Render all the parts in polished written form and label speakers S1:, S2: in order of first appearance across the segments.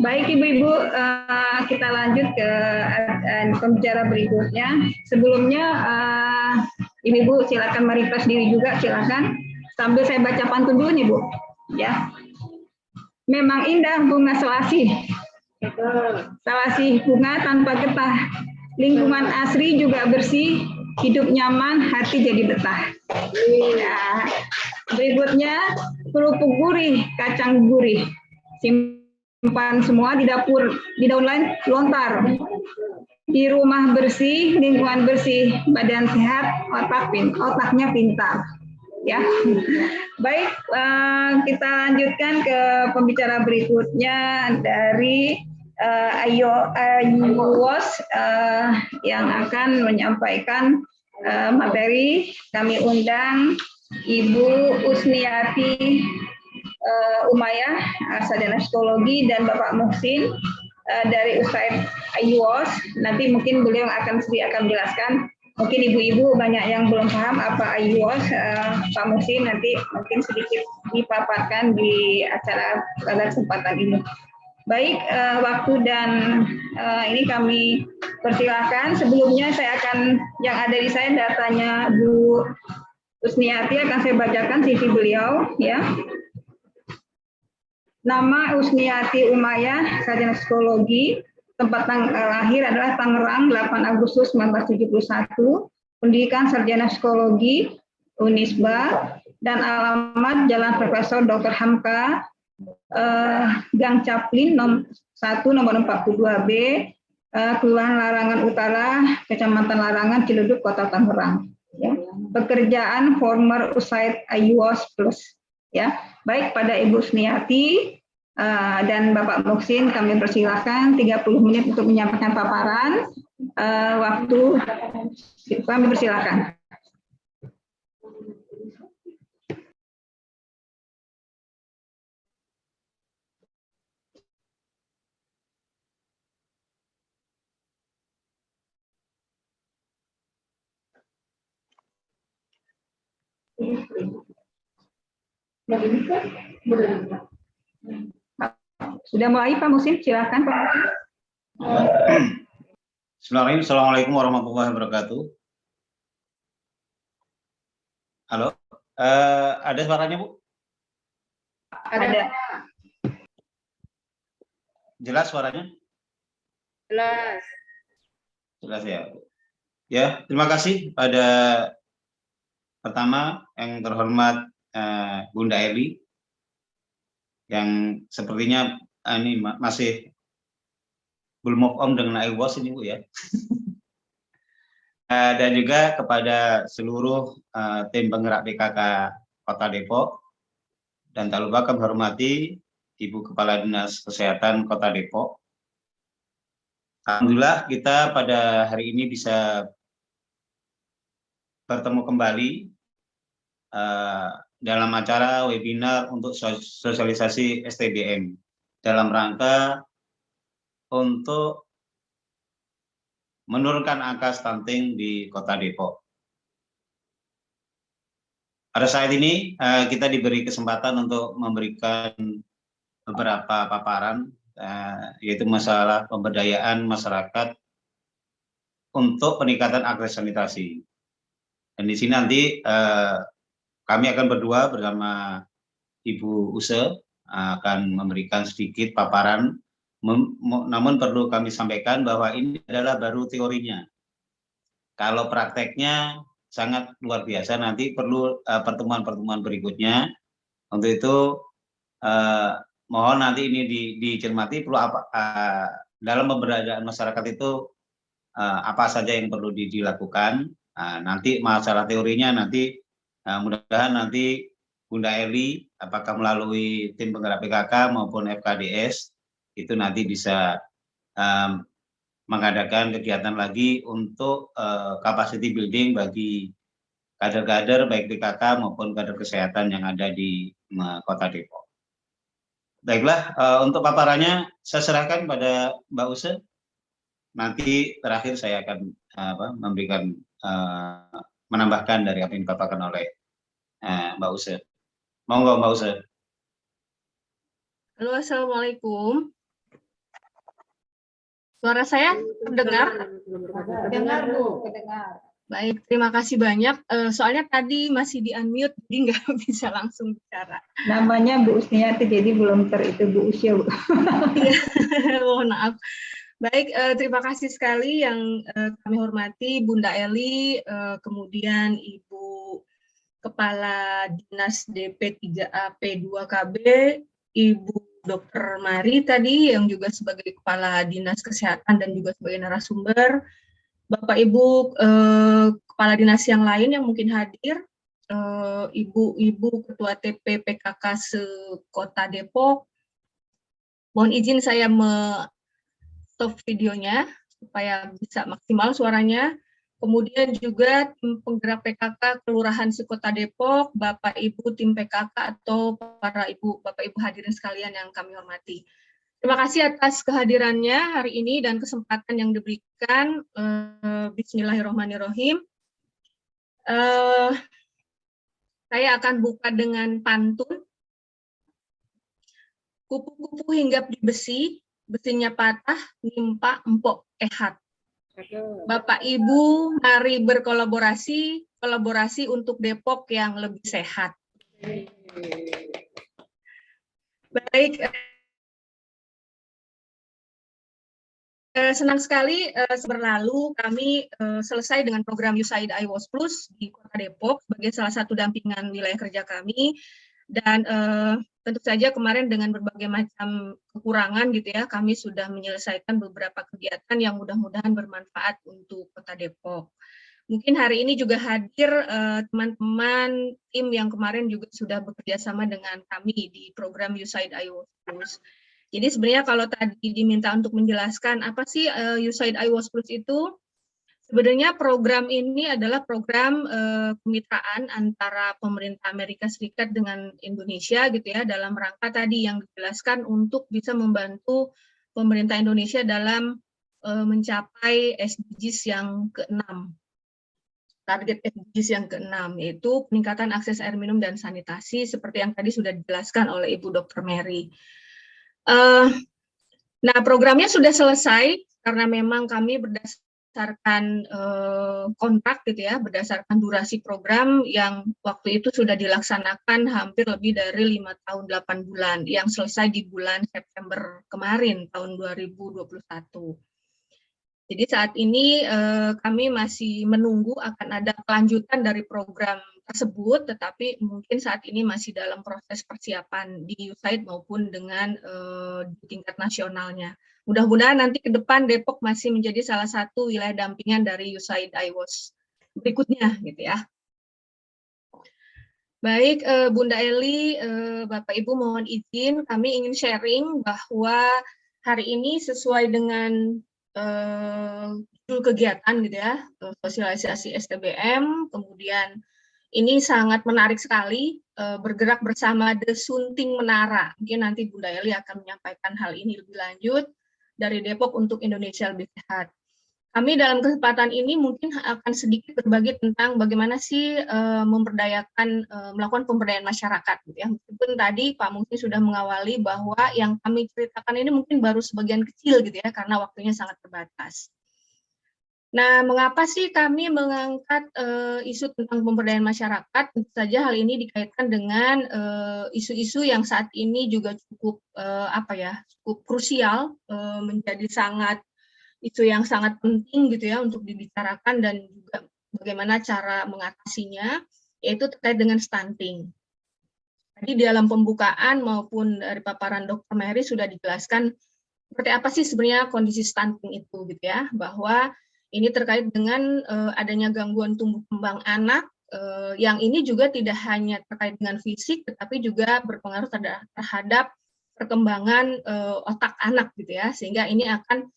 S1: Baik Ibu-Ibu, kita lanjut ke pembicara berikutnya. Sebelumnya Ibu-Ibu silakan merefresh diri juga, silakan. Sambil saya baca pantun dulu nih Bu. Ya. Memang indah bunga selasih. Selasih bunga tanpa getah. Lingkungan asri juga bersih, hidup nyaman, hati jadi betah. Nah, berikutnya kerupuk gurih, kacang gurih. Simpan semua di dapur, di daun lain lontar. Di rumah bersih, lingkungan bersih, badan sehat, otaknya pintar. Ya, baik, kita lanjutkan ke pembicara berikutnya dari IWOS yang akan menyampaikan materi. Kami undang Ibu Usniati Umayyah, Sarjana Psikologi, dan Bapak Muhsin dari USAID IWOS. Nanti mungkin beliau akan menjelaskan. Mungkin ibu-ibu banyak yang belum paham apa IWOS, Pak Muhsin nanti mungkin sedikit dipaparkan di acara pada kesempatan ini. Baik, waktu dan ini kami persilahkan. Sebelumnya saya akan, yang ada di saya datanya Bu Usniati akan saya bacakan CV beliau, ya. Nama Usniati Umayyah, Sarjana Psikologi. Tempat lahir adalah Tangerang, 8 Agustus 1971. Pendidikan Sarjana Psikologi, Unisba, dan alamat Jalan Profesor Dr. Hamka, Gang Caplin, 1, nomor 42B, Kelurahan Larangan Utara, Kecamatan Larangan, Ciledug, Kota Tangerang. Ya. Pekerjaan former USAID IWOS Plus. Ya, baik pada Ibu Usniati dan Bapak Muhsin, kami persilahkan 30 menit untuk menyampaikan paparan. Waktu kami persilahkan. Sudah mulai Pak Muhsin, silakan Pak Muhsin.
S2: Bismillahirrahmanirrahim. Assalamualaikum warahmatullahi wabarakatuh. Halo, ada suaranya Bu?
S1: Ada.
S2: Jelas suaranya?
S1: Jelas.
S2: Jelas ya. Ya, terima kasih pada pertama yang terhormat Bunda Eli yang sepertinya ini masih belum move on dengan IWOS ini Bu ya. Dan juga kepada seluruh tim penggerak PKK Kota Depok, dan tak lupa kami hormati Ibu Kepala Dinas Kesehatan Kota Depok. Alhamdulillah kita pada hari ini bisa bertemu kembali dalam acara webinar untuk sosialisasi STBM dalam rangka untuk menurunkan angka stunting di Kota Depok. Pada saat ini kita diberi kesempatan untuk memberikan beberapa paparan, yaitu masalah pemberdayaan masyarakat untuk peningkatan akses sanitasi. Dan di sini nanti kami akan berdua bersama Ibu Use akan memberikan sedikit paparan. Namun perlu kami sampaikan bahwa ini adalah baru teorinya. Kalau prakteknya sangat luar biasa, nanti perlu pertemuan-pertemuan berikutnya. Untuk itu mohon nanti ini dicermati perlu apa dalam pemberdayaan masyarakat itu apa saja yang perlu dilakukan. Nanti masalah teorinya nanti mudah-mudahan nanti Bunda Eli apakah melalui tim penggerak PKK maupun FKDS itu nanti bisa mengadakan kegiatan lagi untuk capacity building bagi kader-kader baik PKK maupun kader kesehatan yang ada di Kota Depok. Baiklah, untuk paparannya saya serahkan pada Mbak Use. Nanti terakhir saya akan memberikan menambahkan dari apa yang dipaparkan oleh Mbak Use. Monggo Mbak Use.
S3: Halo, assalamualaikum. Suara saya terdengar?
S1: Dengar Bu, kedengar.
S3: Baik, terima kasih banyak. Soalnya tadi masih di unmute, jadi nggak bisa langsung bicara.
S1: Namanya Bu Usniati, jadi belum itu Bu Usia, Bu.
S3: Iya, mohon maaf. Baik, terima kasih sekali yang kami hormati Bunda Eli, kemudian Ibu Kepala Dinas DP3A P2KB, Ibu Dr. Mari tadi yang juga sebagai Kepala Dinas Kesehatan dan juga sebagai narasumber, Bapak Ibu Kepala Dinas yang lain yang mungkin hadir, Ibu-Ibu Ketua TP PKK se-Kota Depok. Mohon izin saya stop videonya supaya bisa maksimal suaranya. Kemudian juga tim penggerak PKK Kelurahan Sekota Depok, Bapak Ibu tim PKK atau para Bapak Ibu hadirin sekalian yang kami hormati. Terima kasih atas kehadirannya hari ini dan kesempatan yang diberikan. Bismillahirrahmanirrahim. Saya akan buka dengan pantun. Kupu-kupu hinggap di besi, besinya patah, nimpa empok ehat. Bapak Ibu, mari berkolaborasi, kolaborasi untuk Depok yang lebih sehat. Baik, senang sekali berlalu kami selesai dengan program USAID IWOS Plus di Kota Depok sebagai salah satu dampingan wilayah kerja kami. Dan tentu saja kemarin dengan berbagai macam kekurangan gitu ya, kami sudah menyelesaikan beberapa kegiatan yang mudah-mudahan bermanfaat untuk Kota Depok. Mungkin hari ini juga hadir teman-teman tim yang kemarin juga sudah bekerja sama dengan kami di program USAID IWOS Plus. Jadi sebenarnya kalau tadi diminta untuk menjelaskan apa sih USAID IWOS Plus itu, sebenarnya program ini adalah program kemitraan antara pemerintah Amerika Serikat dengan Indonesia gitu ya, dalam rangka tadi yang dijelaskan untuk bisa membantu pemerintah Indonesia dalam mencapai SDGs yang ke-6. Target SDGs yang ke-6 yaitu peningkatan akses air minum dan sanitasi seperti yang tadi sudah dijelaskan oleh Ibu Dr. Mary. Nah, programnya sudah selesai karena memang kami berdasarkan kontrak gitu ya, berdasarkan durasi program yang waktu itu sudah dilaksanakan hampir lebih dari 5 tahun 8 bulan yang selesai di bulan September kemarin tahun 2021. Jadi saat ini kami masih menunggu akan ada kelanjutan dari program tersebut, tetapi mungkin saat ini masih dalam proses persiapan di USAID maupun dengan di tingkat nasionalnya. Mudah-mudahan nanti ke depan Depok masih menjadi salah satu wilayah dampingan dari USAID IWOS berikutnya, gitu ya. Baik, Bunda Eli, Bapak Ibu mohon izin, kami ingin sharing bahwa hari ini sesuai dengan judul kegiatan gitu ya, sosialisasi STBM, kemudian ini sangat menarik sekali, bergerak bersama The Sunting Menara. Mungkin nanti Bunda Eli akan menyampaikan hal ini lebih lanjut dari Depok untuk Indonesia lebih sehat. Kami dalam kesempatan ini mungkin akan sedikit berbagi tentang bagaimana sih melakukan pemberdayaan masyarakat. Gitu ya. Meskipun tadi Pak Muhsin sudah mengawali bahwa yang kami ceritakan ini mungkin baru sebagian kecil gitu ya, karena waktunya sangat terbatas. Nah, mengapa sih kami mengangkat isu tentang pemberdayaan masyarakat? Tentu saja hal ini dikaitkan dengan isu-isu yang saat ini juga cukup cukup krusial, menjadi isu yang sangat penting gitu ya untuk dibicarakan dan juga bagaimana cara mengatasinya, yaitu terkait dengan stunting. Tadi di dalam pembukaan maupun dari paparan Dr. Mary sudah dijelaskan seperti apa sih sebenarnya kondisi stunting itu gitu ya, bahwa ini terkait dengan adanya gangguan tumbuh kembang anak, yang ini juga tidak hanya terkait dengan fisik, tetapi juga berpengaruh terhadap perkembangan otak anak gitu ya, sehingga ini akan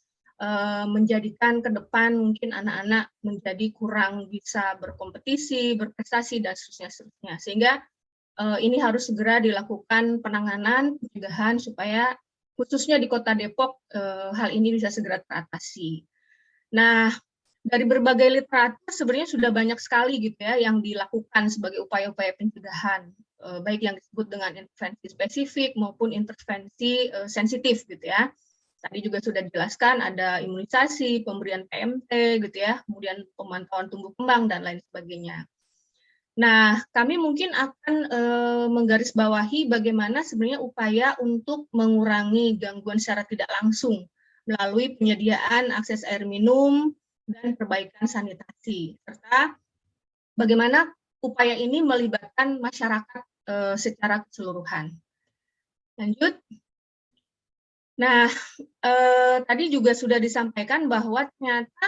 S3: menjadikan ke depan mungkin anak-anak menjadi kurang bisa berkompetisi, berprestasi, dan seterusnya. Sehingga ini harus segera dilakukan penanganan, pencegahan, supaya khususnya di Kota Depok hal ini bisa segera teratasi. Nah, dari berbagai literatur sebenarnya sudah banyak sekali gitu ya yang dilakukan sebagai upaya-upaya pencegahan, baik yang disebut dengan intervensi spesifik maupun intervensi sensitif gitu ya. Tadi juga sudah dijelaskan ada imunisasi, pemberian PMT gitu ya, kemudian pemantauan tumbuh kembang dan lain sebagainya. Nah, kami mungkin akan menggarisbawahi bagaimana sebenarnya upaya untuk mengurangi gangguan secara tidak langsung melalui penyediaan akses air minum dan perbaikan sanitasi, serta bagaimana upaya ini melibatkan masyarakat secara keseluruhan. Lanjut. Nah, tadi juga sudah disampaikan bahwa ternyata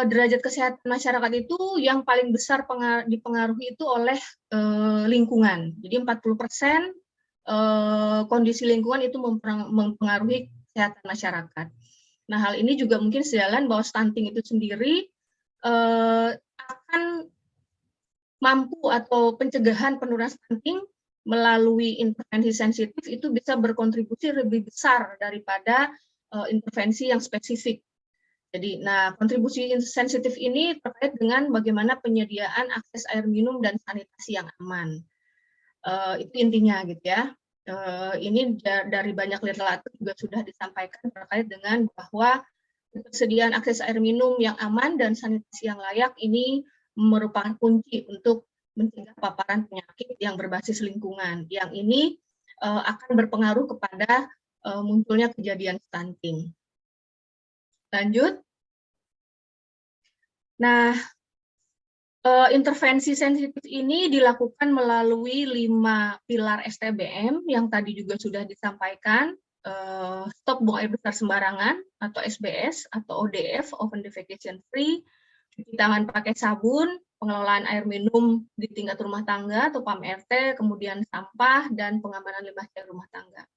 S3: derajat kesehatan masyarakat itu yang paling besar dipengaruhi itu oleh lingkungan. Jadi 40% kondisi lingkungan itu mempengaruhi kesehatan masyarakat. Nah, hal ini juga mungkin sejalan bahwa stunting itu sendiri akan mampu atau pencegahan penurunan stunting melalui intervensi sensitif itu bisa berkontribusi lebih besar daripada intervensi yang spesifik. Jadi, nah kontribusi sensitif ini terkait dengan bagaimana penyediaan akses air minum dan sanitasi yang aman. Itu intinya gitu ya. Ini dari banyak literatur juga sudah disampaikan terkait dengan bahwa ketersediaan akses air minum yang aman dan sanitasi yang layak ini merupakan kunci untuk mencegah paparan penyakit yang berbasis lingkungan. Yang ini akan berpengaruh kepada munculnya kejadian stunting. Lanjut. Nah, intervensi sensitif ini dilakukan melalui 5 pilar STBM yang tadi juga sudah disampaikan. Stop buang air besar sembarangan atau SBS atau ODF, Open Defecation Free, cuci tangan pakai sabun, pengelolaan air minum di tingkat rumah tangga atau PAM-RT, kemudian sampah, dan pengamanan limbah cair rumah tangga.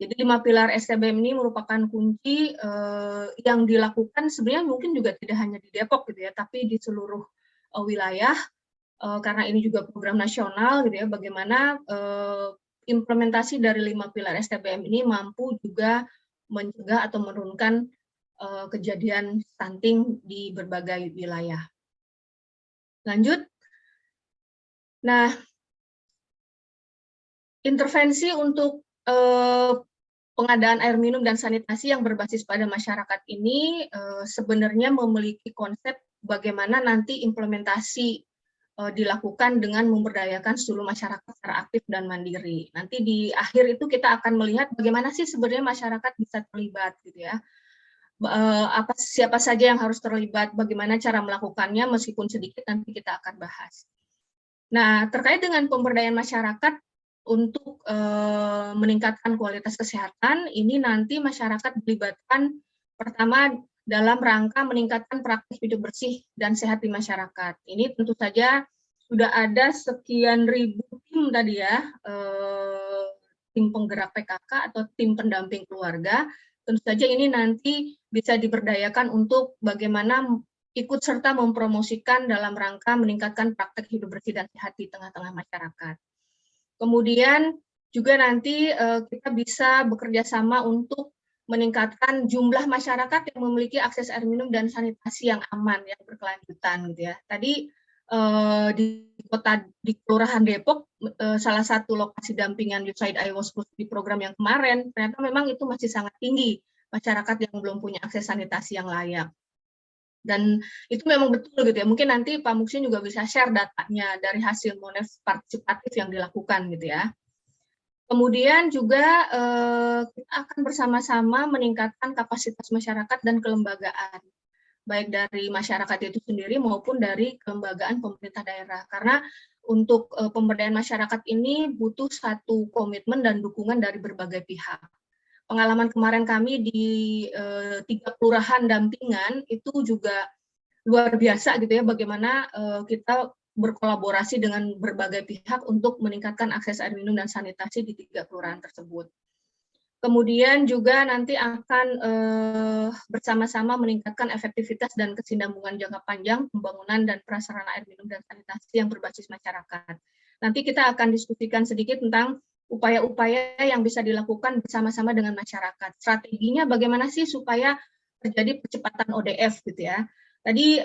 S3: Jadi 5 pilar STBM ini merupakan kunci yang dilakukan sebenarnya mungkin juga tidak hanya di Depok gitu ya, tapi di seluruh wilayah, karena ini juga program nasional gitu ya, bagaimana implementasi dari 5 pilar STBM ini mampu juga mencegah atau menurunkan kejadian stunting di berbagai wilayah. Lanjut. Nah, intervensi untuk pengadaan air minum dan sanitasi yang berbasis pada masyarakat ini sebenarnya memiliki konsep bagaimana nanti implementasi dilakukan dengan memberdayakan seluruh masyarakat secara aktif dan mandiri. Nanti di akhir itu kita akan melihat bagaimana sih sebenarnya masyarakat bisa terlibat gitu ya. Siapa saja yang harus terlibat, bagaimana cara melakukannya, meskipun sedikit nanti kita akan bahas. Nah, terkait dengan pemberdayaan masyarakat untuk meningkatkan kualitas kesehatan, ini nanti masyarakat dilibatkan pertama dalam rangka meningkatkan praktik hidup bersih dan sehat di masyarakat. Ini tentu saja sudah ada sekian ribu tim tadi ya, tim penggerak PKK atau tim pendamping keluarga. Tentu saja ini nanti bisa diberdayakan untuk bagaimana ikut serta mempromosikan dalam rangka meningkatkan praktek hidup bersih dan sehat di tengah-tengah masyarakat. Kemudian juga nanti kita bisa bekerja sama untuk meningkatkan jumlah masyarakat yang memiliki akses air minum dan sanitasi yang aman, yang berkelanjutan gitu ya. Tadi di Kelurahan Depok, salah satu lokasi dampingan USAID IWOS di program yang kemarin, ternyata memang itu masih sangat tinggi masyarakat yang belum punya akses sanitasi yang layak. Dan itu memang betul gitu ya, mungkin nanti Pak Muksin juga bisa share datanya dari hasil MONEF partisipatif yang dilakukan gitu ya. Kemudian juga kita akan bersama-sama meningkatkan kapasitas masyarakat dan kelembagaan, baik dari masyarakat itu sendiri maupun dari kelembagaan pemerintah daerah. Karena untuk pemberdayaan masyarakat ini butuh satu komitmen dan dukungan dari berbagai pihak. Pengalaman kemarin kami di 3 kelurahan dampingan itu juga luar biasa gitu ya, bagaimana kita berkolaborasi dengan berbagai pihak untuk meningkatkan akses air minum dan sanitasi di 3 kelurahan tersebut. Kemudian juga nanti akan bersama-sama meningkatkan efektivitas dan kesinambungan jangka panjang pembangunan dan prasarana air minum dan sanitasi yang berbasis masyarakat. Nanti kita akan diskusikan sedikit tentang upaya-upaya yang bisa dilakukan bersama-sama dengan masyarakat. Strateginya bagaimana sih supaya terjadi percepatan ODF gitu ya. Tadi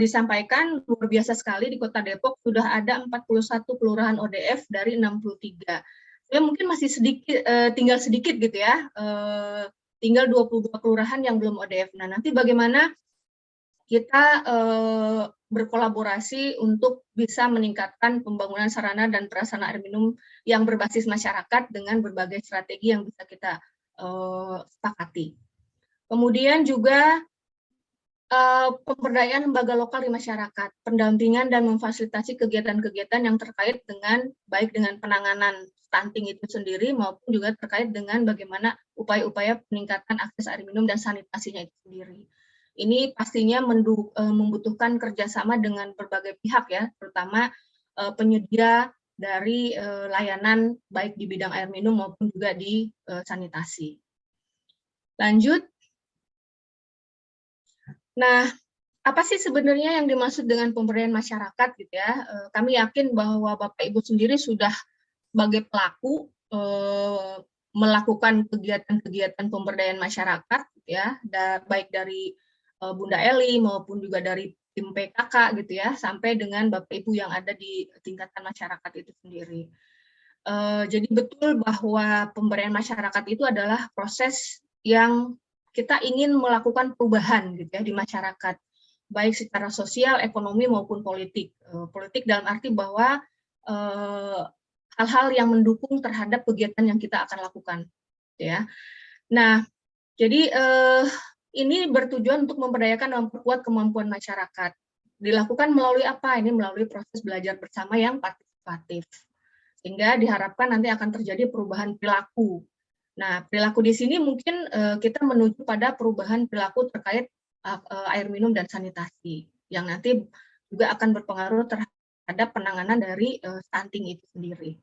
S3: disampaikan luar biasa sekali di Kota Depok sudah ada 41 kelurahan ODF dari 63. Ya mungkin masih sedikit, tinggal sedikit gitu ya, tinggal 22 kelurahan yang belum ODF. Nah, nanti bagaimana kita berkolaborasi untuk bisa meningkatkan pembangunan sarana dan prasarana air minum yang berbasis masyarakat dengan berbagai strategi yang bisa kita sepakati. Kemudian juga pemberdayaan lembaga lokal di masyarakat, pendampingan dan memfasilitasi kegiatan-kegiatan yang terkait dengan baik dengan penanganan stunting itu sendiri maupun juga terkait dengan bagaimana upaya-upaya peningkatan akses air minum dan sanitasinya itu sendiri. Ini pastinya membutuhkan kerjasama dengan berbagai pihak ya, terutama penyedia dari layanan baik di bidang air minum maupun juga di sanitasi. Lanjut. Nah, apa sih sebenarnya yang dimaksud dengan pemberdayaan masyarakat gitu ya? Kami yakin bahwa Bapak Ibu sendiri sudah sebagai pelaku melakukan kegiatan-kegiatan pemberdayaan masyarakat gitu ya, baik dari Bunda Eli maupun juga dari tim PKK gitu ya, sampai dengan Bapak Ibu yang ada di tingkatan masyarakat itu sendiri. Jadi betul bahwa pemberdayaan masyarakat itu adalah proses yang kita ingin melakukan perubahan gitu ya di masyarakat, baik secara sosial, ekonomi maupun politik. Politik dalam arti bahwa hal-hal yang mendukung terhadap kegiatan yang kita akan lakukan, gitu ya. Nah, jadi ini bertujuan untuk memberdayakan dan memperkuat kemampuan masyarakat. Dilakukan melalui apa? Ini melalui proses belajar bersama yang partisipatif, sehingga diharapkan nanti akan terjadi perubahan perilaku. Nah, perilaku di sini mungkin kita menuju pada perubahan perilaku terkait air minum dan sanitasi, yang nanti juga akan berpengaruh terhadap penanganan dari stunting itu sendiri.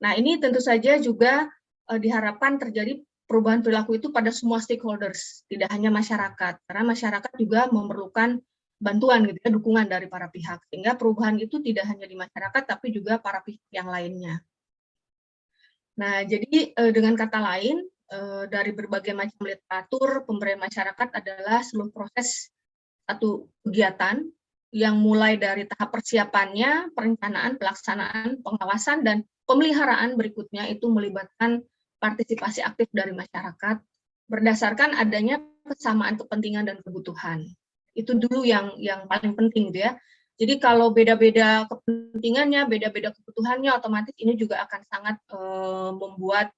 S3: Nah, ini tentu saja juga diharapkan terjadi perubahan perilaku itu pada semua stakeholders, tidak hanya masyarakat, karena masyarakat juga memerlukan bantuan gitu ya, dukungan dari para pihak, sehingga perubahan itu tidak hanya di masyarakat, tapi juga para pihak yang lainnya. Nah, jadi dengan kata lain, dari berbagai macam literatur, pemberdayaan masyarakat adalah seluruh proses satu kegiatan yang mulai dari tahap persiapannya, perencanaan, pelaksanaan, pengawasan, dan pemeliharaan berikutnya itu melibatkan partisipasi aktif dari masyarakat berdasarkan adanya kesamaan kepentingan dan kebutuhan. Itu dulu yang paling penting gitu ya. Jadi kalau beda-beda kepentingannya, beda-beda kebutuhannya, otomatis ini juga akan sangat membuat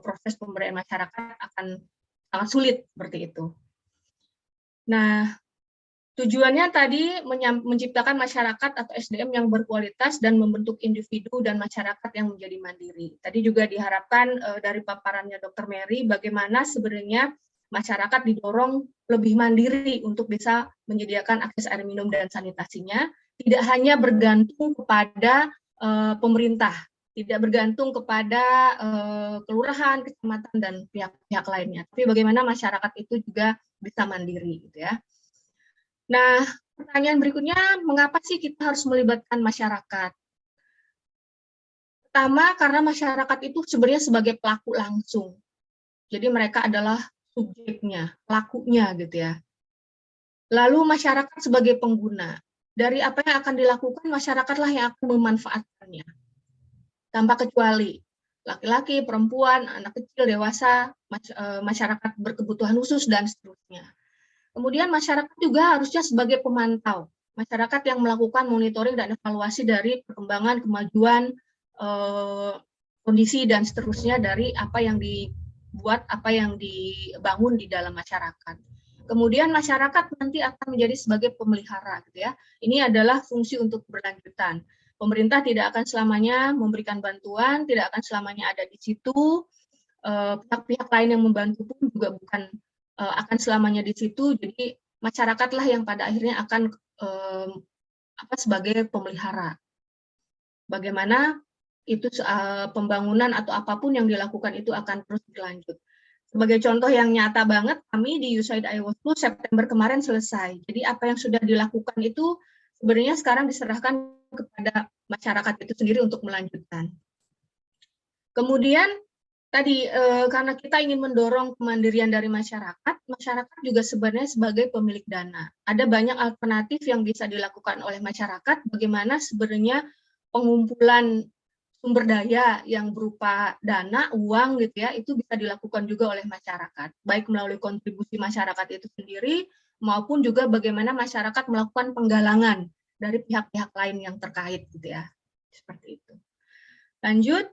S3: proses pemberdayaan masyarakat akan sangat sulit seperti itu. Nah, tujuannya tadi menciptakan masyarakat atau SDM yang berkualitas dan membentuk individu dan masyarakat yang menjadi mandiri. Tadi juga diharapkan dari paparannya Dr. Mary bagaimana sebenarnya masyarakat didorong lebih mandiri untuk bisa menyediakan akses air minum dan sanitasinya, tidak hanya bergantung kepada pemerintah, tidak bergantung kepada kelurahan, kecamatan, dan pihak-pihak lainnya, tapi bagaimana masyarakat itu juga bisa mandiri gitu ya. Nah, pertanyaan berikutnya, mengapa sih kita harus melibatkan masyarakat? Pertama, karena masyarakat itu sebenarnya sebagai pelaku langsung. Jadi mereka adalah subjeknya, pelakunya gitu ya. Lalu masyarakat sebagai pengguna. Dari apa yang akan dilakukan, masyarakatlah yang akan memanfaatkannya. Tanpa kecuali laki-laki, perempuan, anak kecil, dewasa, masyarakat berkebutuhan khusus, dan seterusnya. Kemudian masyarakat juga harusnya sebagai pemantau, masyarakat yang melakukan monitoring dan evaluasi dari perkembangan, kemajuan, kondisi dan seterusnya dari apa yang dibuat, apa yang dibangun di dalam masyarakat. Kemudian masyarakat nanti akan menjadi sebagai pemelihara, gitu ya. Ini adalah fungsi untuk berlanjutan. Pemerintah tidak akan selamanya memberikan bantuan, tidak akan selamanya ada di situ. Pihak-pihak lain yang membantu pun juga bukan akan selamanya di situ, jadi masyarakatlah yang pada akhirnya akan sebagai pemelihara. Bagaimana itu pembangunan atau apapun yang dilakukan itu akan terus berlanjut. Sebagai contoh yang nyata banget, kami di USAID Iowa School September kemarin selesai. Jadi apa yang sudah dilakukan itu sebenarnya sekarang diserahkan kepada masyarakat itu sendiri untuk melanjutkan. Kemudian tadi, karena kita ingin mendorong kemandirian dari masyarakat, masyarakat juga sebenarnya sebagai pemilik dana. Ada banyak alternatif yang bisa dilakukan oleh masyarakat, bagaimana sebenarnya pengumpulan sumber daya yang berupa dana, uang gitu ya, itu bisa dilakukan juga oleh masyarakat, baik melalui kontribusi masyarakat itu sendiri maupun juga bagaimana masyarakat melakukan penggalangan dari pihak-pihak lain yang terkait gitu ya. Seperti itu. Lanjut.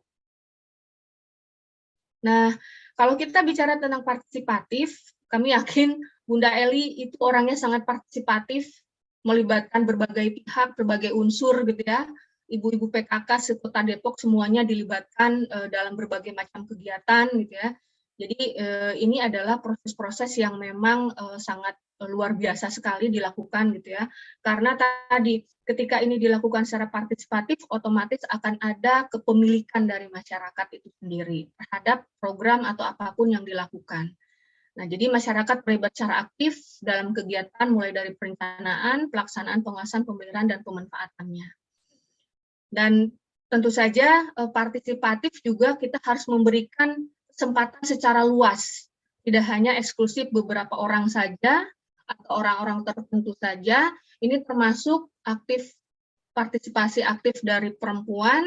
S3: Nah, kalau kita bicara tentang partisipatif, kami yakin Bunda Eli itu orangnya sangat partisipatif, melibatkan berbagai pihak, berbagai unsur gitu ya. Ibu-ibu PKK sekota Depok semuanya dilibatkan dalam berbagai macam kegiatan gitu ya. Jadi ini adalah proses-proses yang memang sangat luar biasa sekali dilakukan gitu ya. Karena tadi ketika ini dilakukan secara partisipatif, otomatis akan ada kepemilikan dari masyarakat itu sendiri terhadap program atau apapun yang dilakukan. Nah, jadi masyarakat terlibat secara aktif dalam kegiatan mulai dari perencanaan, pelaksanaan, pengawasan, pemeliharaan, dan pemanfaatannya. Dan tentu saja partisipatif juga kita harus memberikan kesempatan secara luas, tidak hanya eksklusif beberapa orang saja atau orang-orang tertentu saja. Ini termasuk partisipasi aktif dari perempuan,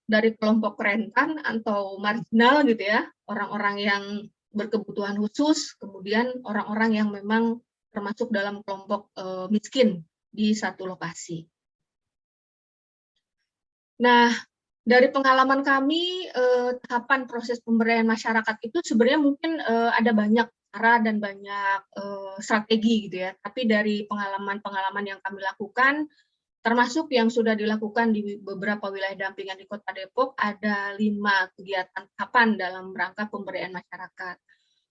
S3: dari kelompok rentan atau marginal gitu ya, orang-orang yang berkebutuhan khusus, kemudian orang-orang yang memang termasuk dalam kelompok miskin di satu lokasi. Nah, dari pengalaman kami, tahapan proses pemberdayaan masyarakat itu sebenarnya mungkin ada banyak cara dan banyak strategi gitu ya. Tapi dari pengalaman-pengalaman yang kami lakukan, termasuk yang sudah dilakukan di beberapa wilayah dampingan di Kota Depok, ada 5 kegiatan tahapan dalam rangka pemberdayaan masyarakat.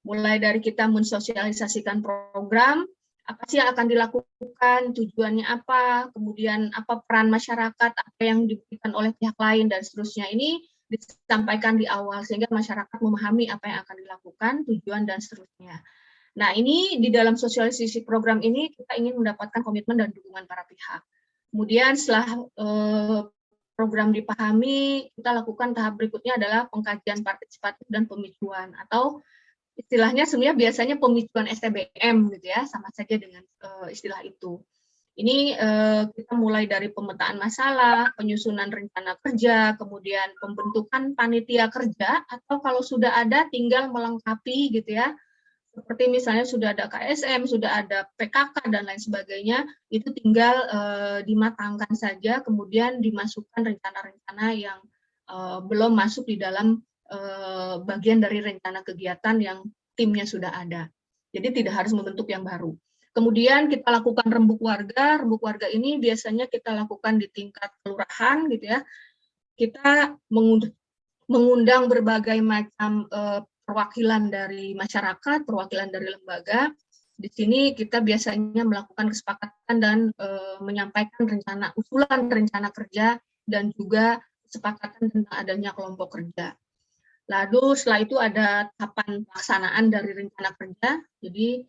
S3: Mulai dari kita mensosialisasikan program, apa sih yang akan dilakukan, tujuannya apa, kemudian apa peran masyarakat, apa yang diberikan oleh pihak lain, dan seterusnya. Ini disampaikan di awal, sehingga masyarakat memahami apa yang akan dilakukan, tujuan, dan seterusnya. Nah, ini di dalam sosialisasi program ini, kita ingin mendapatkan komitmen dan dukungan para pihak. Kemudian setelah program dipahami, kita lakukan tahap berikutnya adalah pengkajian partisipatif dan pemicuan, atau istilahnya sebenarnya biasanya pemicuan STBM gitu ya, sama saja dengan istilah itu. Ini kita mulai dari pemetaan masalah, penyusunan rencana kerja, kemudian pembentukan panitia kerja, atau kalau sudah ada tinggal melengkapi gitu ya, seperti misalnya sudah ada KSM, sudah ada PKK dan lain sebagainya, itu tinggal dimatangkan saja, kemudian dimasukkan rencana-rencana yang belum masuk di dalam bagian dari rencana kegiatan yang timnya sudah ada. Jadi tidak harus membentuk yang baru. Kemudian kita lakukan rembuk warga. Rembuk warga ini biasanya kita lakukan di tingkat kelurahan gitu ya. Kita mengundang berbagai macam perwakilan dari masyarakat, perwakilan dari lembaga. Di sini kita biasanya melakukan kesepakatan dan menyampaikan usulan rencana kerja dan juga kesepakatan tentang adanya kelompok kerja. Lalu setelah itu ada tahapan pelaksanaan dari rencana kerja. Jadi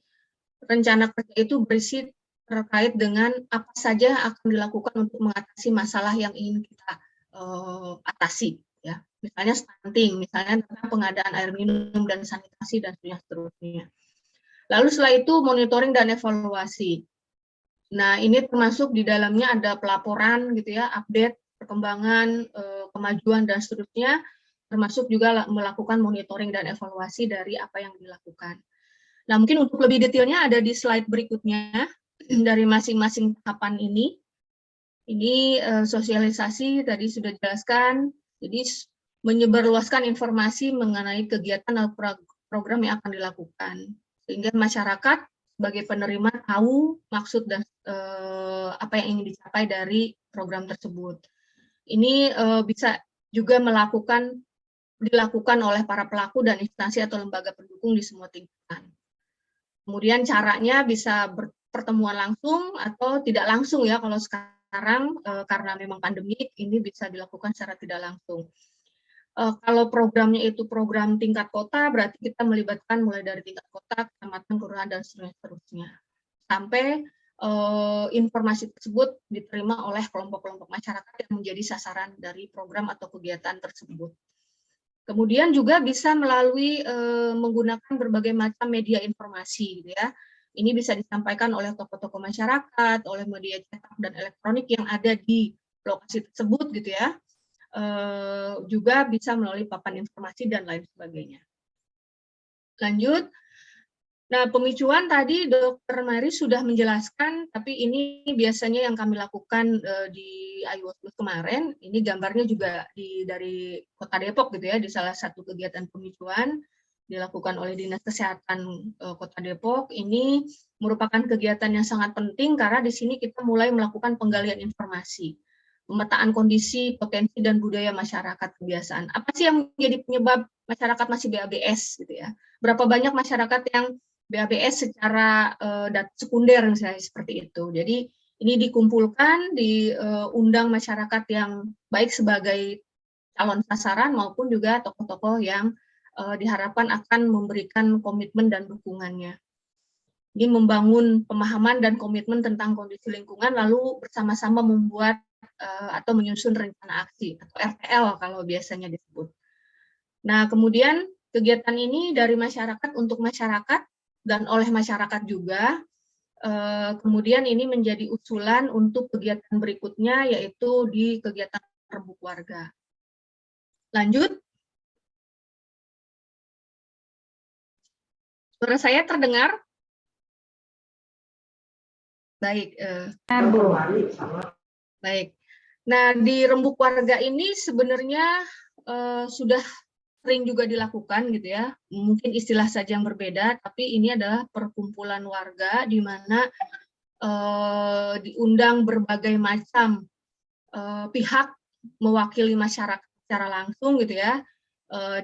S3: rencana kerja itu berisi terkait dengan apa saja akan dilakukan untuk mengatasi masalah yang ingin kita atasi. Ya, misalnya stunting, misalnya pengadaan air minum dan sanitasi dan seterusnya. Lalu setelah itu monitoring dan evaluasi. Nah, ini termasuk di dalamnya ada pelaporan gitu ya, update perkembangan, kemajuan dan seterusnya, termasuk juga melakukan monitoring dan evaluasi dari apa yang dilakukan. Nah, mungkin untuk lebih detailnya ada di slide berikutnya dari masing-masing tahapan ini. Ini sosialisasi tadi sudah dijelaskan, jadi menyebarluaskan informasi mengenai kegiatan atau program yang akan dilakukan, sehingga masyarakat sebagai penerima tahu maksud dan apa yang ingin dicapai dari program tersebut. Ini bisa juga dilakukan oleh para pelaku dan instansi atau lembaga pendukung di semua tingkatan. Kemudian caranya bisa pertemuan langsung atau tidak langsung ya, kalau sekarang karena memang pandemik ini bisa dilakukan secara tidak langsung. Kalau programnya itu program tingkat kota, berarti kita melibatkan mulai dari tingkat kota, kecamatan, kelurahan, dan seterusnya. Sampai informasi tersebut diterima oleh kelompok-kelompok masyarakat yang menjadi sasaran dari program atau kegiatan tersebut. Kemudian juga bisa melalui menggunakan berbagai macam media informasi, gitu ya. Ini bisa disampaikan oleh tokoh-tokoh masyarakat, oleh media cetak dan elektronik yang ada di lokasi tersebut, gitu ya. juga bisa melalui papan informasi dan lain sebagainya. Lanjut. Nah, pemicuan tadi Dr. Mary sudah menjelaskan, tapi ini biasanya yang kami lakukan di iWatch Plus kemarin. Ini gambarnya juga dari Kota Depok gitu ya, di salah satu kegiatan pemicuan dilakukan oleh Dinas Kesehatan Kota Depok. Ini merupakan kegiatan yang sangat penting karena di sini kita mulai melakukan penggalian informasi, pemetaan kondisi, potensi, dan budaya masyarakat kebiasaan. Apa sih yang menjadi penyebab masyarakat masih BABS gitu ya? Berapa banyak masyarakat yang BABS secara data sekunder misalnya seperti itu. Jadi ini dikumpulkan, diundang masyarakat yang baik sebagai calon sasaran maupun juga tokoh-tokoh yang diharapkan akan memberikan komitmen dan dukungannya. Ini membangun pemahaman dan komitmen tentang kondisi lingkungan, lalu bersama-sama membuat atau menyusun rencana aksi atau RTL kalau biasanya disebut. Nah, kemudian kegiatan ini dari masyarakat untuk masyarakat dan oleh masyarakat juga. Kemudian ini menjadi usulan untuk kegiatan berikutnya, yaitu di kegiatan rembuk warga. Lanjut. Suara saya terdengar? Baik. Baik. Nah, di rembuk warga ini sebenarnya sudah sering juga dilakukan gitu ya. Mungkin istilah saja yang berbeda, tapi ini adalah perkumpulan warga di mana diundang berbagai macam pihak mewakili masyarakat secara langsung gitu ya.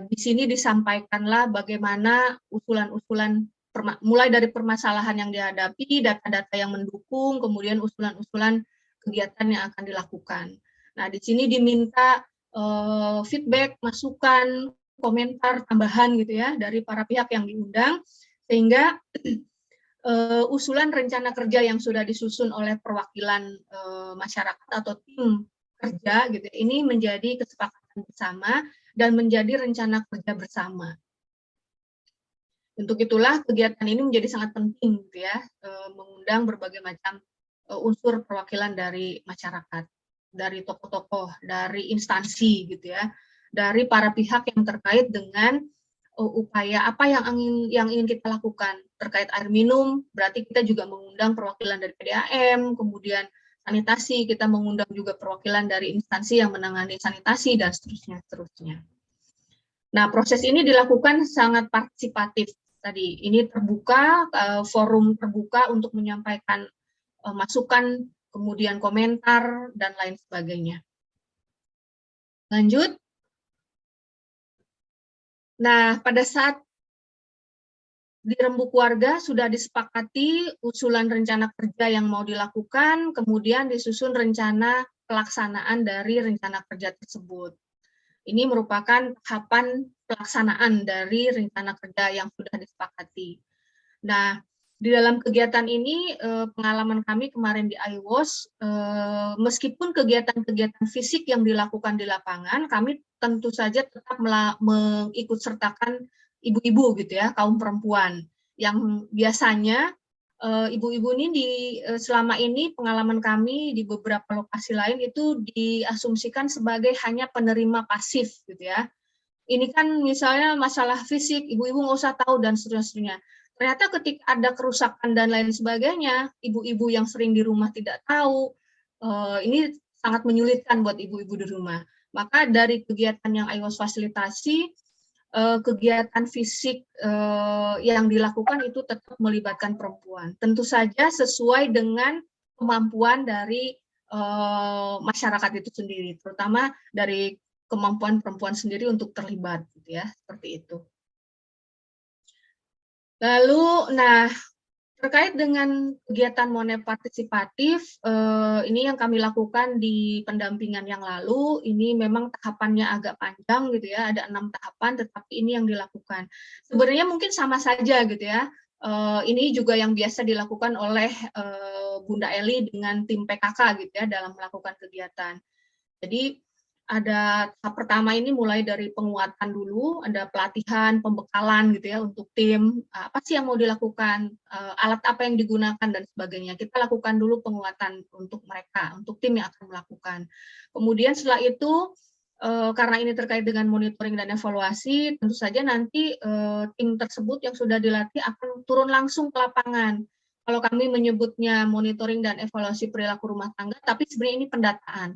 S3: Di sini disampaikanlah bagaimana usulan-usulan mulai dari permasalahan yang dihadapi, data-data yang mendukung, kemudian usulan-usulan kegiatan yang akan dilakukan. Nah, di sini diminta feedback, masukan, komentar tambahan gitu ya dari para pihak yang diundang, sehingga usulan rencana kerja yang sudah disusun oleh perwakilan masyarakat atau tim kerja gitu ini menjadi kesepakatan bersama dan menjadi rencana kerja bersama. Untuk itulah kegiatan ini menjadi sangat penting gitu ya, mengundang berbagai macam unsur perwakilan dari masyarakat, dari tokoh-tokoh, dari instansi gitu ya, dari para pihak yang terkait dengan upaya apa yang ingin kita lakukan terkait air minum. Berarti kita juga mengundang perwakilan dari PDAM, kemudian sanitasi, kita mengundang juga perwakilan dari instansi yang menangani sanitasi dan seterusnya. Nah, proses ini dilakukan sangat partisipatif tadi. Ini terbuka, forum terbuka untuk menyampaikan masukan, kemudian komentar, dan lain sebagainya. Lanjut. Nah, pada saat di rembuk warga sudah disepakati usulan rencana kerja yang mau dilakukan, kemudian disusun rencana pelaksanaan dari rencana kerja tersebut. Ini merupakan tahapan pelaksanaan dari rencana kerja yang sudah disepakati. Nah, di dalam kegiatan ini, pengalaman kami kemarin di iWatch, meskipun kegiatan-kegiatan fisik yang dilakukan di lapangan, kami tentu saja tetap mengikut sertakan ibu-ibu gitu ya, kaum perempuan, yang biasanya ibu-ibu ini selama ini pengalaman kami di beberapa lokasi lain itu diasumsikan sebagai hanya penerima pasif gitu ya. Ini kan misalnya masalah fisik, ibu-ibu nggak usah tahu dan seterusnya. Ternyata ketika ada kerusakan dan lain sebagainya, ibu-ibu yang sering di rumah tidak tahu, ini sangat menyulitkan buat ibu-ibu di rumah. Maka dari kegiatan yang iWatch fasilitasi, kegiatan fisik yang dilakukan itu tetap melibatkan perempuan. Tentu saja sesuai dengan kemampuan dari masyarakat itu sendiri, terutama dari kemampuan perempuan sendiri untuk terlibat, gitu ya, seperti itu. Lalu, nah, terkait dengan kegiatan Monep partisipatif, ini yang kami lakukan di pendampingan yang lalu, ini memang tahapannya agak panjang gitu ya, ada 6 tahapan, tetapi ini yang dilakukan. Sebenarnya mungkin sama saja gitu ya, ini juga yang biasa dilakukan oleh Bunda Eli dengan tim PKK gitu ya, dalam melakukan kegiatan. Jadi, ada tahap pertama ini mulai dari penguatan dulu, ada pelatihan, pembekalan gitu ya untuk tim, apa sih yang mau dilakukan, alat apa yang digunakan dan sebagainya. Kita lakukan dulu penguatan untuk mereka, untuk tim yang akan melakukan. Kemudian setelah itu karena ini terkait dengan monitoring dan evaluasi, tentu saja nanti tim tersebut yang sudah dilatih akan turun langsung ke lapangan. Kalau kami menyebutnya monitoring dan evaluasi perilaku rumah tangga, tapi sebenarnya ini pendataan.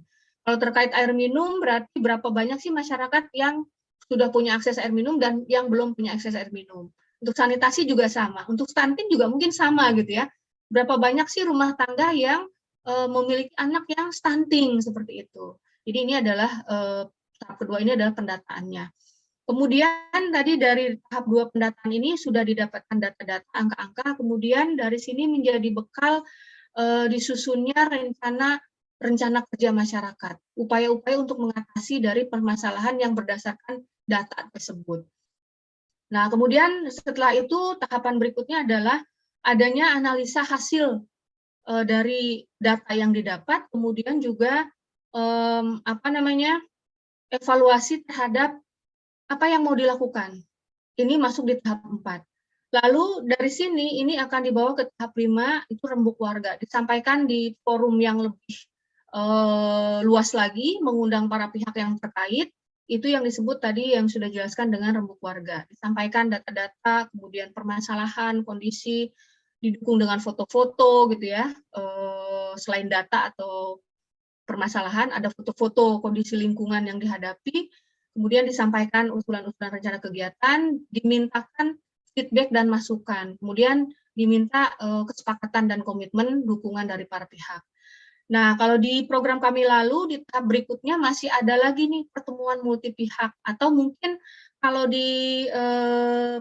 S3: Kalau terkait air minum, berarti berapa banyak sih masyarakat yang sudah punya akses air minum dan yang belum punya akses air minum. Untuk sanitasi juga sama, untuk stunting juga mungkin sama gitu ya. Berapa banyak sih rumah tangga yang memiliki anak yang stunting seperti itu. Jadi ini adalah tahap kedua, ini adalah pendataannya. Kemudian tadi dari tahap 2 pendataan ini sudah didapatkan data-data, angka-angka, kemudian dari sini menjadi bekal disusunnya rencana kerja masyarakat, upaya-upaya untuk mengatasi dari permasalahan yang berdasarkan data tersebut. Nah, kemudian setelah itu tahapan berikutnya adalah adanya analisa hasil dari data yang didapat, kemudian juga evaluasi terhadap apa yang mau dilakukan. Ini masuk di tahap 4. Lalu dari sini ini akan dibawa ke tahap 5, itu rembuk warga. Disampaikan di forum yang lebih luas lagi, mengundang para pihak yang terkait, itu yang disebut tadi yang sudah dijelaskan dengan rembuk warga. Disampaikan data-data, kemudian permasalahan, kondisi, didukung dengan foto-foto gitu ya, selain data atau permasalahan, ada foto-foto kondisi lingkungan yang dihadapi, kemudian disampaikan usulan-usulan rencana kegiatan, dimintakan feedback dan masukan, kemudian diminta kesepakatan dan komitmen dukungan dari para pihak. Nah, kalau di program kami lalu, di tahap berikutnya masih ada lagi nih pertemuan multi pihak, atau mungkin kalau di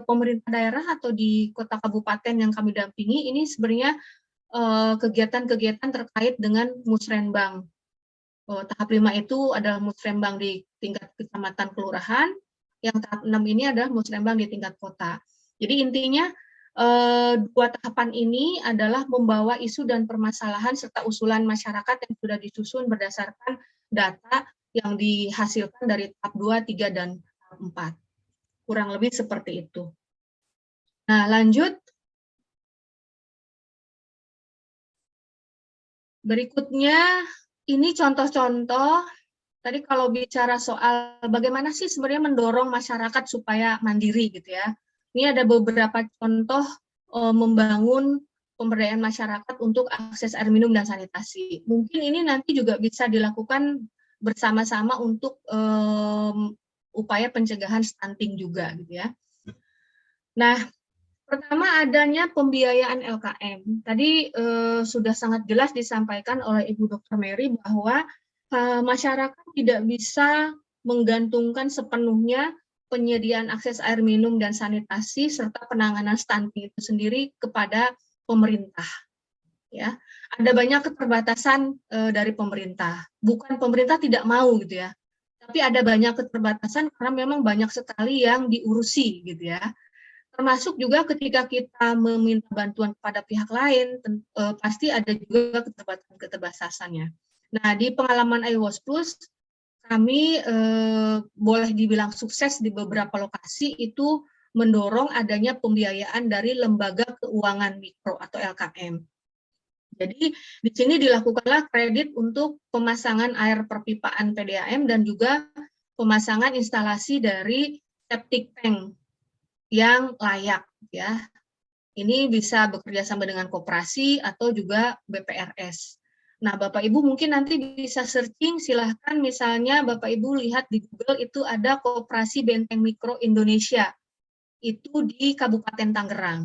S3: pemerintah daerah atau di kota kabupaten yang kami dampingi, ini sebenarnya kegiatan-kegiatan terkait dengan musrenbang. Tahap 5 itu adalah musrembang di tingkat kecamatan kelurahan, yang tahap 6 ini adalah musrembang di tingkat kota. Jadi intinya 2 tahapan ini adalah membawa isu dan permasalahan serta usulan masyarakat yang sudah disusun berdasarkan data yang dihasilkan dari tahap 2, 3, dan tahap 4. Kurang lebih seperti itu. Nah, lanjut. Berikutnya, ini contoh-contoh, tadi kalau bicara soal bagaimana sih sebenarnya mendorong masyarakat supaya mandiri gitu ya. Ini ada beberapa contoh membangun pemberdayaan masyarakat untuk akses air minum dan sanitasi. Mungkin ini nanti juga bisa dilakukan bersama-sama untuk upaya pencegahan stunting juga gitu ya. Nah, pertama adanya pembiayaan LKM. Tadi sudah sangat jelas disampaikan oleh Ibu Dr. Mary bahwa masyarakat tidak bisa menggantungkan sepenuhnya penyediaan akses air minum dan sanitasi serta penanganan stunting itu sendiri kepada pemerintah. Ya, ada banyak keterbatasan dari pemerintah. Bukan pemerintah tidak mau gitu ya, tapi ada banyak keterbatasan karena memang banyak sekali yang diurusi gitu ya. Termasuk juga ketika kita meminta bantuan kepada pihak lain, pasti ada juga keterbatasannya. Nah, di pengalaman iWAS Plus, kami boleh dibilang sukses di beberapa lokasi itu mendorong adanya pembiayaan dari lembaga keuangan mikro atau LKM. Jadi di sini dilakukanlah kredit untuk pemasangan air perpipaan PDAM dan juga pemasangan instalasi dari septic tank yang layak ya. Ini bisa bekerja sama dengan koperasi atau juga BPRS. Nah, Bapak Ibu mungkin nanti bisa searching, silahkan misalnya Bapak Ibu lihat di Google itu ada Koperasi Benteng Mikro Indonesia. Itu di Kabupaten Tangerang.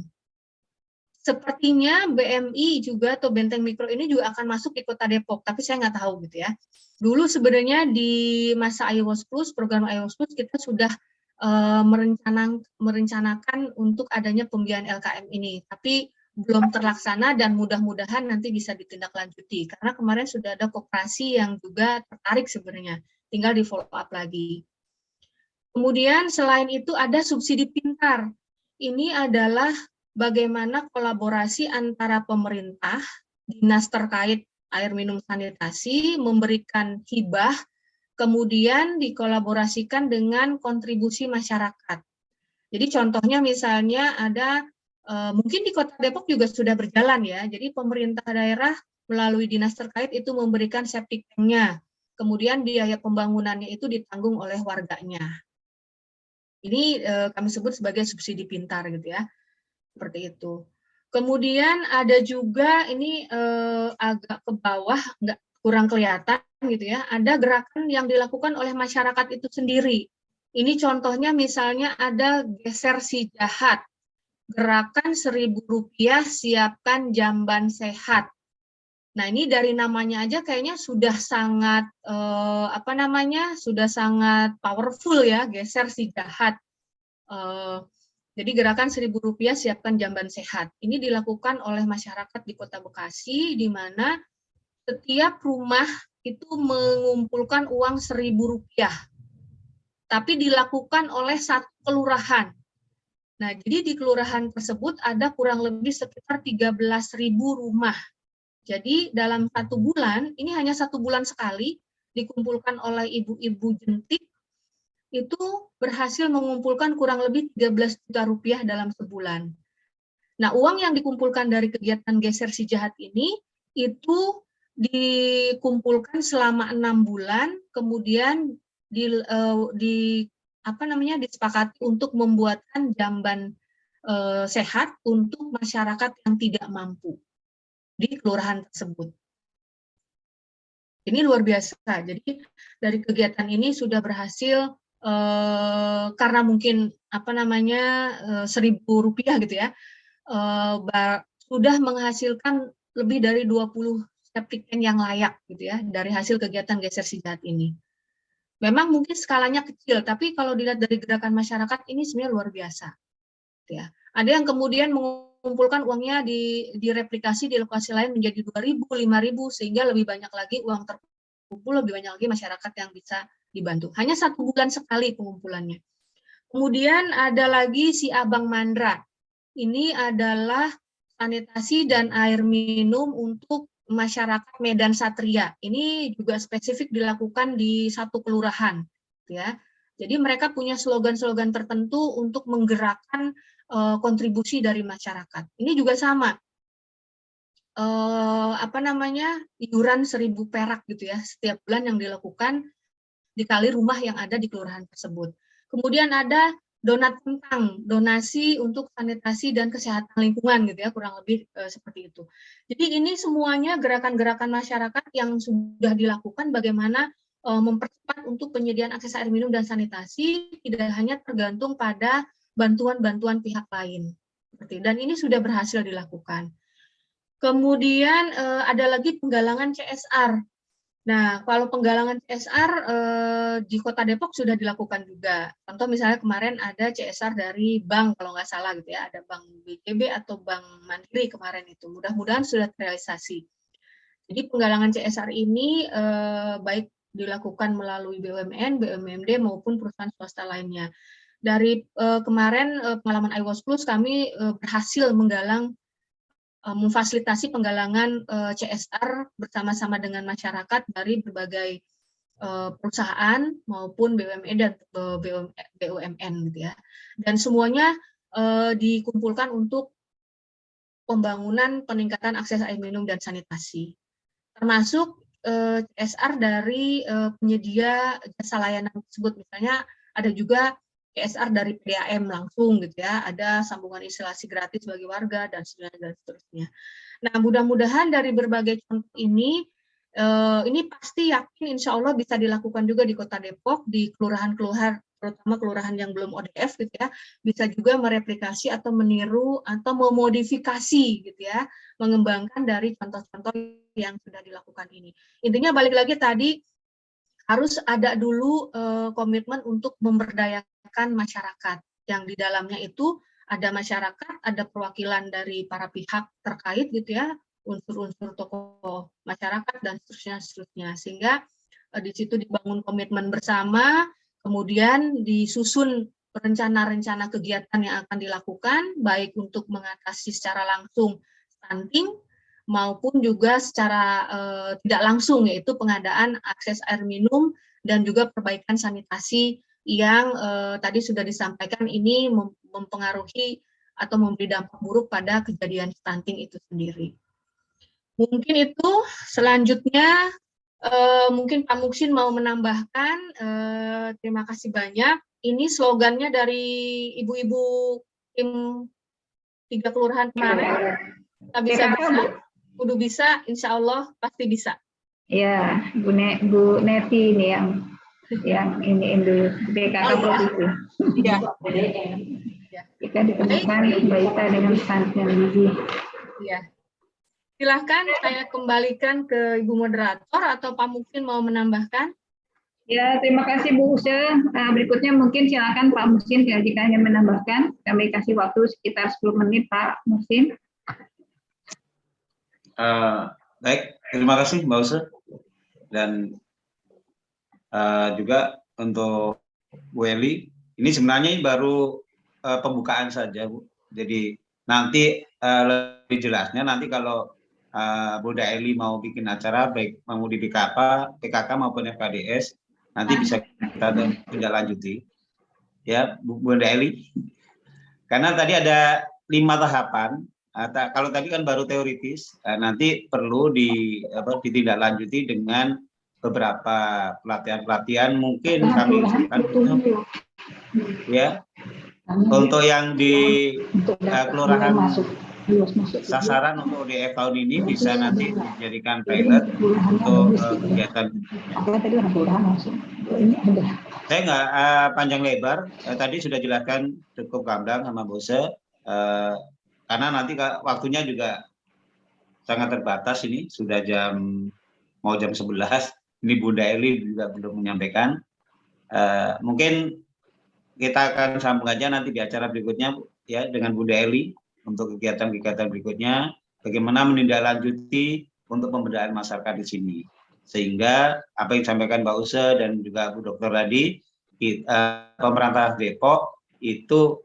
S3: Sepertinya BMI juga atau Benteng Mikro ini juga akan masuk di Kota Depok, tapi saya nggak tahu gitu ya. Dulu sebenarnya di masa iWAS Plus, program iWAS Plus kita sudah merencanakan untuk adanya pembiayaan LKM ini, tapi belum terlaksana dan mudah-mudahan nanti bisa ditindaklanjuti karena kemarin sudah ada koperasi yang juga tertarik sebenarnya, tinggal di follow up lagi. Kemudian selain itu ada subsidi pintar. Ini adalah bagaimana kolaborasi antara pemerintah, dinas terkait air minum sanitasi memberikan hibah, kemudian dikolaborasikan dengan kontribusi masyarakat. Jadi contohnya misalnya ada, mungkin di Kota Depok juga sudah berjalan ya, jadi pemerintah daerah melalui dinas terkait itu memberikan septic tank-nya, kemudian biaya pembangunannya itu ditanggung oleh warganya. Ini kami sebut sebagai subsidi pintar gitu ya, seperti itu. Kemudian ada juga ini agak ke bawah, nggak kurang kelihatan gitu ya, ada gerakan yang dilakukan oleh masyarakat itu sendiri. Ini contohnya misalnya ada geser si jahat, gerakan Rp1.000 siapkan jamban sehat. Nah, ini dari namanya aja kayaknya sudah sangat sudah sangat powerful ya, geser si jahat. Jadi gerakan Rp1.000 siapkan jamban sehat. Ini dilakukan oleh masyarakat di Kota Bekasi, di mana setiap rumah itu mengumpulkan uang Rp1.000, tapi dilakukan oleh satu kelurahan. Nah, jadi di kelurahan tersebut ada kurang lebih sekitar 13.000 rumah. Jadi dalam 1 bulan, ini hanya 1 bulan sekali, dikumpulkan oleh ibu-ibu jentik, itu berhasil mengumpulkan kurang lebih Rp13 juta dalam sebulan. Nah, uang yang dikumpulkan dari kegiatan geser si jahat ini, itu dikumpulkan selama 6 bulan, kemudian disepakati untuk membuatkan jamban sehat untuk masyarakat yang tidak mampu di kelurahan tersebut. Ini luar biasa. Jadi dari kegiatan ini sudah berhasil karena mungkin Rp1.000 gitu ya, sudah menghasilkan lebih dari 20 septic tank yang layak gitu ya dari hasil kegiatan geser si jahat ini. Memang mungkin skalanya kecil, tapi kalau dilihat dari gerakan masyarakat ini sebenarnya luar biasa. Gitu ya. Ada yang kemudian mengumpulkan uangnya direplikasi di lokasi lain menjadi 2.000, 5.000, sehingga lebih banyak lagi uang terkumpul, lebih banyak lagi masyarakat yang bisa dibantu. Hanya 1 bulan sekali pengumpulannya. Kemudian ada lagi si Abang Mandra. Ini adalah sanitasi dan air minum untuk masyarakat Medan Satria. Ini juga spesifik dilakukan di 1 kelurahan, ya. Jadi mereka punya slogan-slogan tertentu untuk menggerakkan kontribusi dari masyarakat. Ini juga sama, iuran Rp1.000 gitu ya setiap bulan yang dilakukan dikali rumah yang ada di kelurahan tersebut. Kemudian ada donat kentang, donasi untuk sanitasi dan kesehatan lingkungan gitu ya, kurang lebih seperti itu. Jadi ini semuanya gerakan-gerakan masyarakat yang sudah dilakukan bagaimana mempercepat untuk penyediaan akses air minum dan sanitasi, tidak hanya tergantung pada bantuan-bantuan pihak lain. Dan ini sudah berhasil dilakukan. Kemudian ada lagi penggalangan CSR. Nah, kalau penggalangan CSR di Kota Depok sudah dilakukan juga. Contoh misalnya kemarin ada CSR dari bank, kalau nggak salah gitu ya, ada Bank BCB atau Bank Mandiri kemarin itu. Mudah-mudahan sudah terrealisasi. Jadi penggalangan CSR ini baik dilakukan melalui BUMN, BUMD maupun perusahaan swasta lainnya. Dari kemarin pengalaman iWatch Plus kami berhasil menggalang memfasilitasi penggalangan CSR bersama-sama dengan masyarakat dari berbagai perusahaan maupun BUMN dan BUMN gitu ya. Dan semuanya dikumpulkan untuk pembangunan peningkatan akses air minum dan sanitasi. Termasuk CSR dari penyedia jasa layanan tersebut, misalnya ada juga CSR dari PDAM langsung gitu ya, ada sambungan instalasi gratis bagi warga dan seterusnya. Nah, mudah-mudahan dari berbagai contoh ini pasti yakin insya Allah bisa dilakukan juga di Kota Depok, di kelurahan-kelurahan, terutama kelurahan yang belum ODF gitu ya, bisa juga mereplikasi atau meniru atau memodifikasi gitu ya, mengembangkan dari contoh-contoh yang sudah dilakukan ini. Intinya balik lagi tadi, harus ada dulu komitmen untuk memberdayakan masyarakat, yang di dalamnya itu ada masyarakat, ada perwakilan dari para pihak terkait gitu ya, unsur-unsur tokoh masyarakat dan seterusnya. Sehingga di situ dibangun komitmen bersama, kemudian disusun rencana-rencana kegiatan yang akan dilakukan, baik untuk mengatasi secara langsung stunting, maupun juga secara tidak langsung, yaitu pengadaan akses air minum dan juga perbaikan sanitasi yang tadi sudah disampaikan ini mempengaruhi atau memberi dampak buruk pada kejadian stunting itu sendiri. Mungkin itu. Selanjutnya Mungkin Pak Muksin mau menambahkan. Terima kasih banyak. Ini slogannya dari ibu-ibu tim 3 kelurahan kemarin. Kita bisa, kudu bisa, insya Allah pasti bisa.
S1: Ya, Bu Neti ini yang ini BKK provinsi.
S3: Iya.
S1: Jika ditemukan balita dengan stunting gizi.
S3: Iya. Silahkan saya kembalikan ke Ibu Moderator atau Pak Muksin mau menambahkan.
S1: Ya, terima kasih Bu Use. Berikutnya mungkin silakan Pak Muksin jika ingin menambahkan. Kami kasih waktu sekitar 10 menit Pak Muksin.
S2: Baik, terima kasih Mbak Use. Dan juga untuk Bu Eli, ini sebenarnya baru pembukaan saja Bu. Jadi nanti lebih jelasnya nanti kalau Bu Eli mau bikin acara baik mau di PKK maupun FKDS, nanti bisa kita tindak lanjuti ya Bu Eli. Karena tadi ada 5 tahapan. Kalau tadi kan baru teoritis, nanti perlu ditindaklanjuti dengan beberapa pelatihan-pelatihan mungkin kami usulkan ya untuk yang di kelurahan sasaran untuk ODF tahun ini bisa nanti dijadikan pilot untuk kegiatan. Saya nggak panjang lebar, tadi sudah jelaskan cukup gamblang sama Bose, karena nanti waktunya juga sangat terbatas ini, sudah mau jam 11, ini Bunda Eli juga belum menyampaikan. Mungkin kita akan sambung aja nanti di acara berikutnya ya dengan Bunda Eli untuk kegiatan-kegiatan berikutnya, bagaimana menindaklanjuti untuk pemberdayaan masyarakat di sini. Sehingga apa yang disampaikan Mbak Use dan juga Bu Dokter tadi, pemerintah Depok itu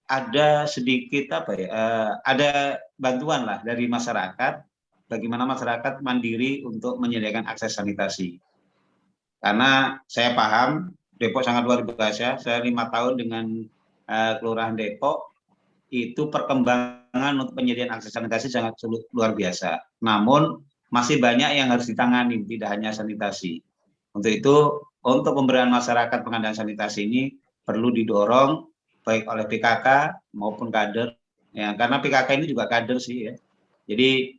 S2: ada sedikit ada bantuan lah dari masyarakat, bagaimana masyarakat mandiri untuk menyediakan akses sanitasi. Karena saya paham Depok sangat luar biasa. Saya 5 tahun dengan Kelurahan Depok, itu perkembangan untuk penyediaan akses sanitasi sangat luar biasa. Namun masih banyak yang harus ditangani, tidak hanya sanitasi. Untuk itu, untuk pemberdayaan masyarakat pengadaan sanitasi ini perlu didorong baik oleh PKK maupun kader. Ya, karena PKK ini juga kader sih ya. Jadi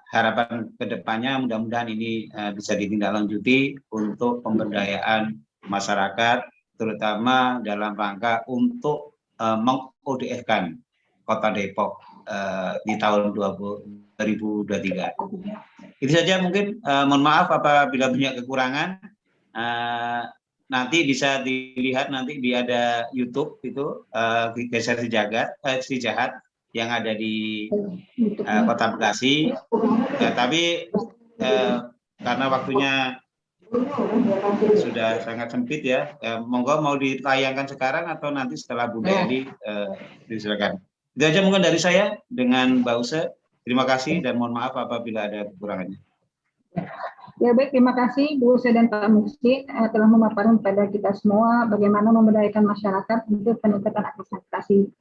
S2: harapan kedepannya mudah-mudahan ini bisa ditindaklanjuti untuk pemberdayaan masyarakat, terutama dalam rangka untuk meng-ODF-kan Kota Depok di tahun 2023. Itu saja mungkin, mohon maaf apabila banyak kekurangan. Nanti bisa dilihat nanti ada YouTube itu Geser Si Jahat yang ada di Kota Bekasi. Ya, tapi karena waktunya sudah sangat sempit ya, monggo mau ditayangkan sekarang atau nanti setelah Bu Eli disilakan. Itu aja mungkin dari saya dengan Mbak Use. Terima kasih dan mohon maaf apabila ada kekurangannya.
S1: Ya baik, terima kasih Bu Use dan Pak Muksin telah memaparkan kepada kita semua bagaimana memberdayakan masyarakat untuk peningkatan akses sanitasi.